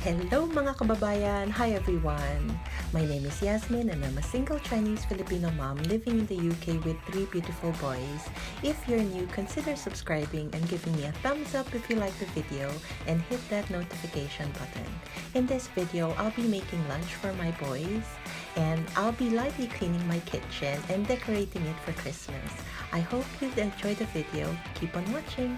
Hello mga kababayan! Hi everyone! My name is Yasmin and I'm a single Chinese Filipino mom living in the UK with 3 beautiful boys. If you're new, consider subscribing and giving me a thumbs up if you like the video and hit that notification button. In this video, I'll be making lunch for my boys and I'll be lightly cleaning my kitchen and decorating it for Christmas. I hope you enjoy the video. Keep on watching!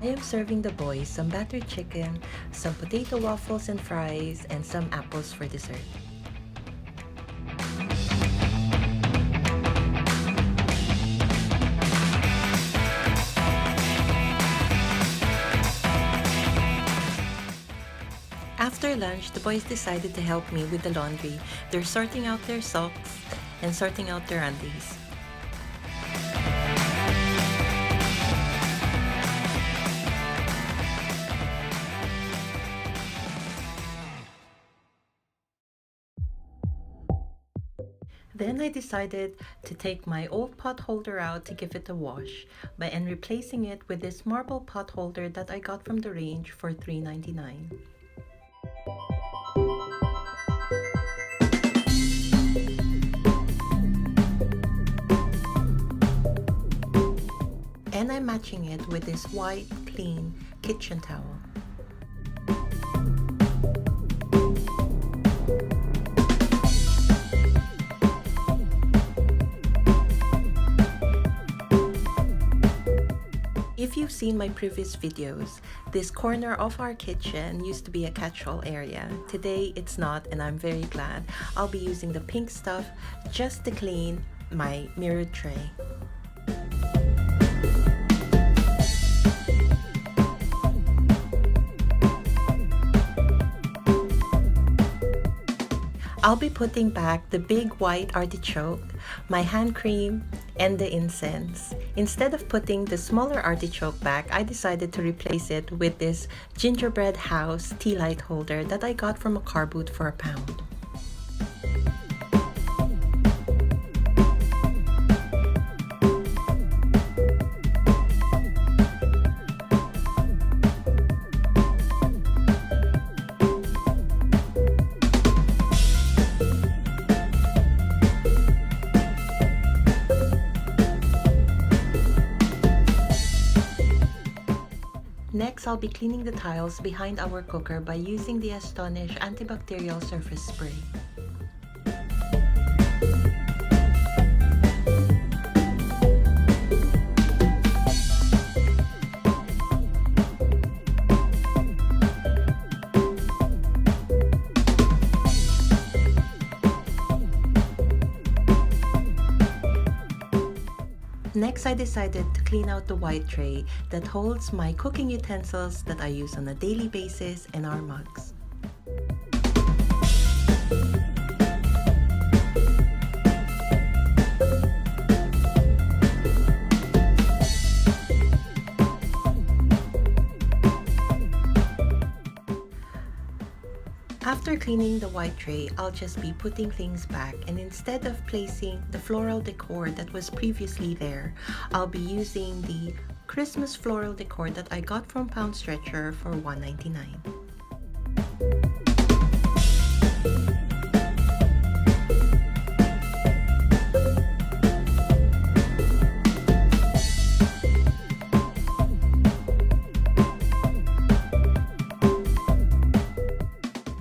I am serving the boys some battered chicken, some potato waffles and fries, and some apples for dessert. After lunch, the boys decided to help me with the laundry. They're sorting out their socks and sorting out their undies. Then I decided to take my old pot holder out to give it a wash and replacing it with this marble pot holder that I got from the range for $3.99. And I'm matching it with this white, clean kitchen towel. If you've seen my previous videos, this corner of our kitchen used to be a catch-all area. Today it's not, and I'm very glad. I'll be using the pink stuff just to clean my mirrored tray. I'll be putting back the big white artichoke, my hand cream, and the incense. Instead of putting the smaller artichoke back, I decided to replace it with this gingerbread house tea light holder that I got from a car boot for £1. Next, I'll be cleaning the tiles behind our cooker by using the Astonish antibacterial surface spray. Next, I decided to clean out the white tray that holds my cooking utensils that I use on a daily basis and our mugs. After cleaning the white tray, I'll just be putting things back, and instead of placing the floral decor that was previously there, I'll be using the Christmas floral decor that I got from Pound Stretcher for $1.99.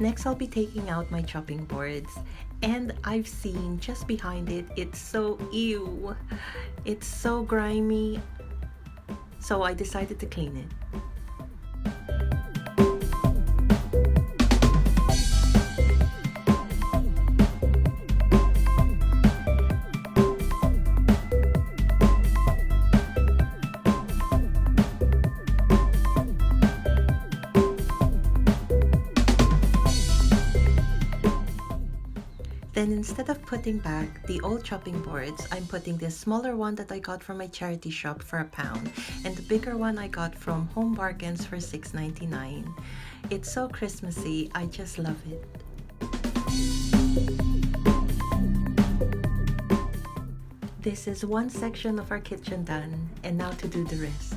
Next, I'll be taking out my chopping boards, and I've seen just behind it, it's so ew. It's so grimy, so I decided to clean it. Then instead of putting back the old chopping boards, I'm putting this smaller one that I got from my charity shop for £1, and the bigger one I got from Home Bargains for $6.99. It's so Christmassy, I just love it. This is one section of our kitchen done, and now to do the rest.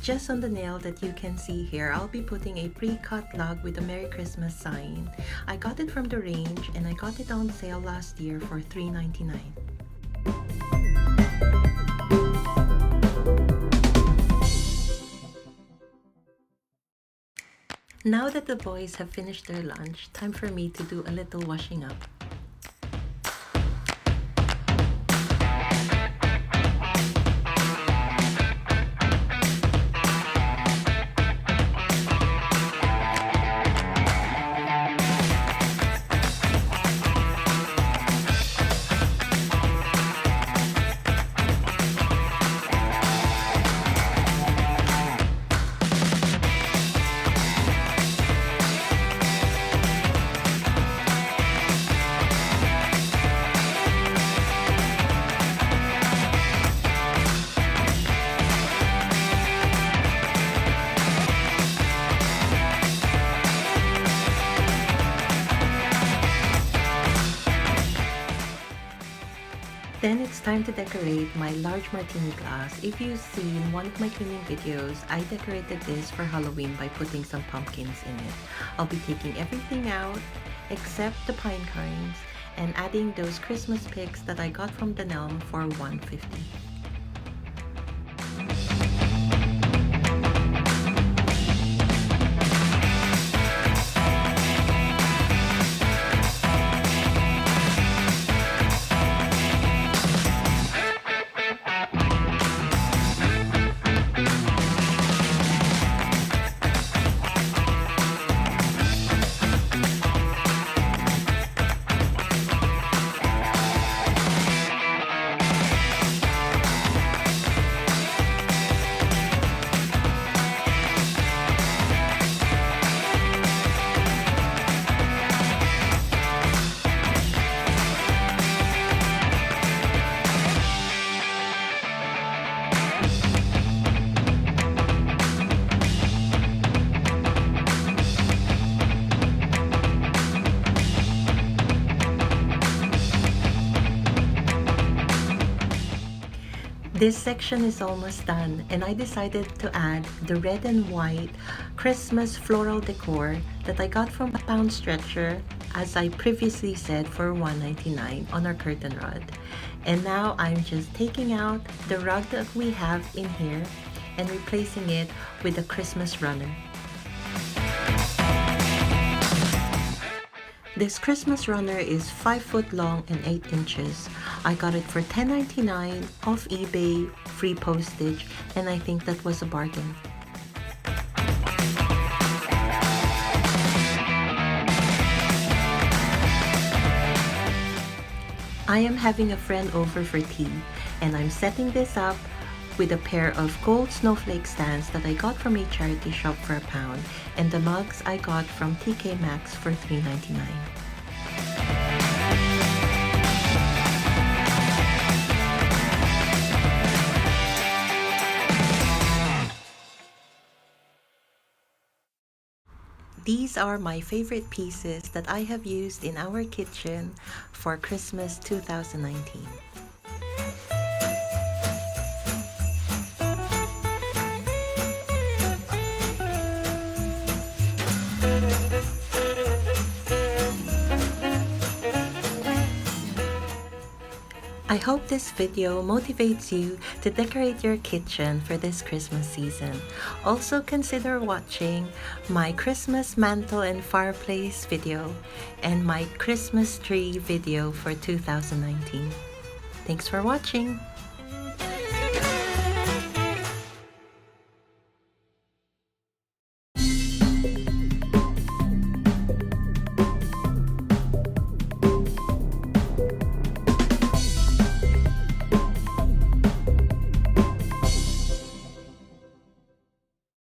Just on the nail that you can see here, I'll be putting a pre-cut log with a Merry Christmas sign. I got it from the range and I got it on sale last year for $3.99. Now that the boys have finished their lunch, time for me to do a little washing up. Then it's time to decorate my large martini glass. If you've seen one of my cleaning videos, I decorated this for Halloween by putting some pumpkins in it. I'll be taking everything out except the pine cones and adding those Christmas picks that I got from the Nelm for $1.50. This section is almost done, and I decided to add the red and white Christmas floral decor that I got from a pound stretcher, as I previously said, for $1.99 on our curtain rod. And now I'm just taking out the rug that we have in here and replacing it with a Christmas runner. This Christmas runner is 5 foot long and 8 inches. I got it for $10.99 off eBay, free postage, and I think that was a bargain. I am having a friend over for tea, and I'm setting this up with a pair of gold snowflake stands that I got from a charity shop for £1, and the mugs I got from TK Maxx for $3.99. These are my favorite pieces that I have used in our kitchen for Christmas 2019. I hope this video motivates you to decorate your kitchen for this Christmas season. Also consider watching my Christmas mantle and fireplace video and my Christmas tree video for 2019. Thanks for watching!